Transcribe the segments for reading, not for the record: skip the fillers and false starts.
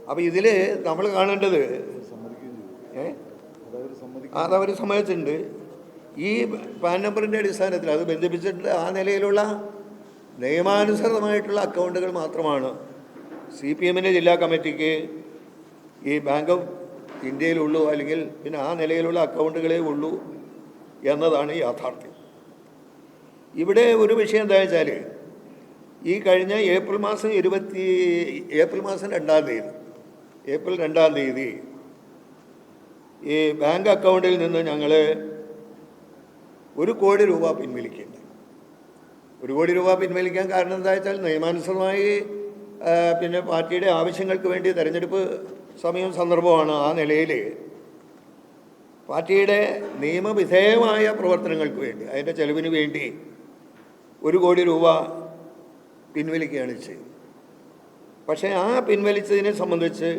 അപ്പോൾ ഇതിൽ നമ്മൾ കാണേണ്ടത് അതവർ സമ്മതിച്ചിട്ടുണ്ട്. ഈ പാൻ നമ്പറിൻ്റെ അടിസ്ഥാനത്തിൽ അത് ബന്ധിപ്പിച്ചിട്ടുണ്ട്. ആ നിലയിലുള്ള നിയമാനുസൃതമായിട്ടുള്ള അക്കൗണ്ടുകൾ മാത്രമാണ് CPM-ൻ്റെ ജില്ലാ കമ്മിറ്റിക്ക് ഈ ബാങ്ക് ഓഫ് ഇന്ത്യയിലുള്ളൂ, അല്ലെങ്കിൽ പിന്നെ ആ നിലയിലുള്ള അക്കൗണ്ടുകളേ ഉള്ളൂ എന്നതാണ് യാഥാർത്ഥ്യം. ഇവിടെ ഒരു വിഷയം എന്താ വെച്ചാൽ, ഈ കഴിഞ്ഞ ഏപ്രിൽ മാസം 2 തീയതി ഈ ബാങ്ക് അക്കൗണ്ടിൽ നിന്ന് ഞങ്ങൾ 1 കോടി രൂപ പിൻവലിക്കുന്നുണ്ട്. 1 കോടി രൂപ പിൻവലിക്കാൻ കാരണം എന്താ വെച്ചാൽ, നിയമാനുസൃതമായി പിന്നെ പാർട്ടിയുടെ ആവശ്യങ്ങൾക്ക് വേണ്ടി തെരഞ്ഞെടുപ്പ് സമയവും സന്ദർഭമാണ്. ആ നിലയിൽ പാർട്ടിയുടെ നിയമവിധേയമായ പ്രവർത്തനങ്ങൾക്ക് വേണ്ടി, അതിൻ്റെ ചെലവിന് വേണ്ടി 1 കോടി രൂപ പിൻവലിക്കുകയാണ് ചെയ്തത്. പക്ഷേ ആ പിൻവലിച്ചതിനെ സംബന്ധിച്ച്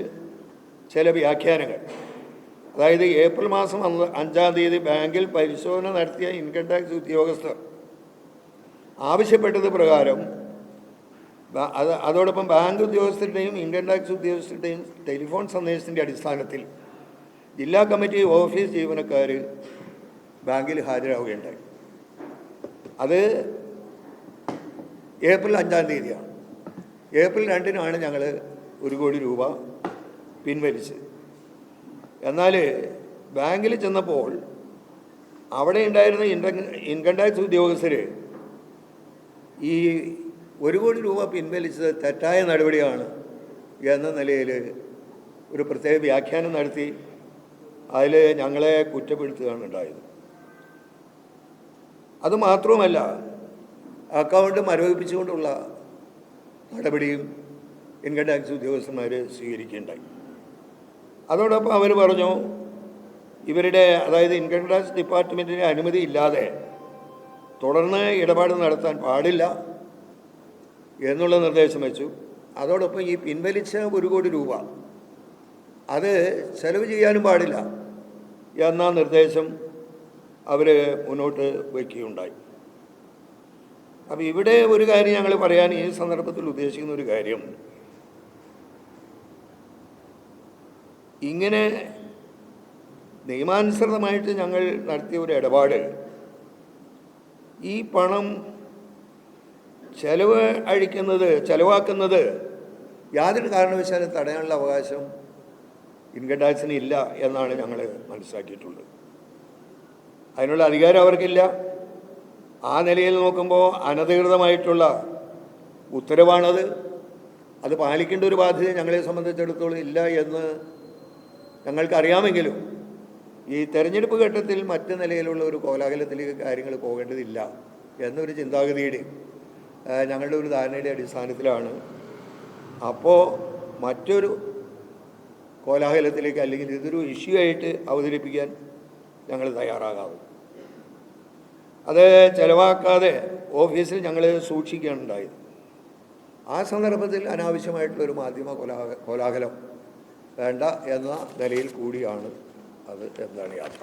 ചില വ്യാഖ്യാനങ്ങൾ, അതായത് ഏപ്രിൽ മാസം 5 തീയതി ബാങ്കിൽ പരിശോധന നടത്തിയ ഇൻകം ടാക്സ് ഉദ്യോഗസ്ഥർ ആവശ്യപ്പെട്ടത് പ്രകാരം അതോടൊപ്പം ബാങ്ക് ഉദ്യോഗസ്ഥരുടെയും ഇൻകം ടാക്സ് ഉദ്യോഗസ്ഥരുടെയും ടെലിഫോൺ സന്ദേശത്തിൻ്റെ അടിസ്ഥാനത്തിൽ ജില്ലാ കമ്മിറ്റി ഓഫീസ് ജീവനക്കാർ ബാങ്കിൽ ഹാജരാവുകയുണ്ടായി. അത് ഏപ്രിൽ 5 തീയതിയാണ്. ഏപ്രിൽ 2 ഞങ്ങൾ 1 കോടി രൂപ പിൻവലിച്ചത്. എന്നാൽ ബാങ്കിൽ ചെന്നപ്പോൾ അവിടെ ഉണ്ടായിരുന്ന ഇൻകം ടാക്സ് ഉദ്യോഗസ്ഥർ ഈ 1 കോടി രൂപ പിൻവലിച്ചത് തെറ്റായ നടപടിയാണ് എന്ന നിലയിൽ ഒരു പ്രത്യേക വ്യാഖ്യാനം നടത്തി അതിൽ ഞങ്ങളെ കുറ്റപ്പെടുത്തുകയാണ് ഉണ്ടായത്. അതുമാത്രവുമല്ല, അക്കൗണ്ട് മരവിപ്പിച്ചുകൊണ്ടുള്ള നടപടിയും ഇൻകം ടാക്സ് ഉദ്യോഗസ്ഥന്മാർ സ്വീകരിക്കുകയുണ്ടായി. അതോടൊപ്പം അവർ പറഞ്ഞു, ഇവരുടെ അതായത് ഇൻകം ടാക്സ് ഡിപ്പാർട്ട്മെൻറ്റിൻ്റെ അനുമതി ഇല്ലാതെ തുടർന്ന് ഇടപാട് നടത്താൻ പാടില്ല എന്നുള്ള നിർദ്ദേശം വെച്ചു. അതോടൊപ്പം ഈ പിൻവലിച്ച 1 കോടി രൂപ അത് ചെലവ് ചെയ്യാനും പാടില്ല എന്ന നിർദ്ദേശം അവർ മുന്നോട്ട് വയ്ക്കുകയുണ്ടായി. അപ്പോൾ ഇവിടെ ഒരു കാര്യം ഞങ്ങൾ പറയാൻ ഈ സന്ദർഭത്തിൽ ഉദ്ദേശിക്കുന്ന ഒരു കാര്യം, ഇങ്ങനെ നിയമാനുസൃതമായിട്ട് ഞങ്ങൾ നടത്തിയ ഒരു ഇടപാട്, ഈ പണം ചെലവാക്കുന്നത് യാതൊരു കാരണവശാലും തടയാനുള്ള അവകാശം ഇൻകം ടാക്സിന് ഇല്ല എന്നാണ് ഞങ്ങൾ മനസ്സിലാക്കിയിട്ടുള്ളത്. അതിനുള്ള അധികാരം അവർക്കില്ല. ആ നിലയിൽ നോക്കുമ്പോൾ അനധികൃതമായിട്ടുള്ള ഉത്തരവാണത്. അത് പാലിക്കേണ്ട ഒരു ബാധ്യത ഞങ്ങളെ സംബന്ധിച്ചിടത്തോളം ഇല്ല എന്ന് ഞങ്ങൾക്കറിയാമെങ്കിലും ഈ തെരഞ്ഞെടുപ്പ് ഘട്ടത്തിൽ മറ്റ് നിലയിലുള്ള ഒരു കോലാഹലത്തിലേക്ക് കാര്യങ്ങൾ പോകേണ്ടതില്ല എന്നൊരു ചിന്താഗതിയുടെ ഞങ്ങളുടെ ഒരു ധാരണയുടെ അടിസ്ഥാനത്തിലാണ് അപ്പോൾ മറ്റൊരു കോലാഹലത്തിലേക്ക്, അല്ലെങ്കിൽ ഇതൊരു ഇഷ്യൂ ആയിട്ട് അവതരിപ്പിക്കാൻ ഞങ്ങൾ തയ്യാറാകാവും. അത് ചിലവാക്കാതെ ഓഫീസിൽ ഞങ്ങൾ സൂക്ഷിക്കുകയാണ് ഉണ്ടായത്. ആ സന്ദർഭത്തിൽ അനാവശ്യമായിട്ടുള്ളൊരു മാധ്യമ കോലാഹലം വേണ്ട എന്ന നിലയിൽ കൂടിയാണ് അത് എന്താണ് യാത്ര.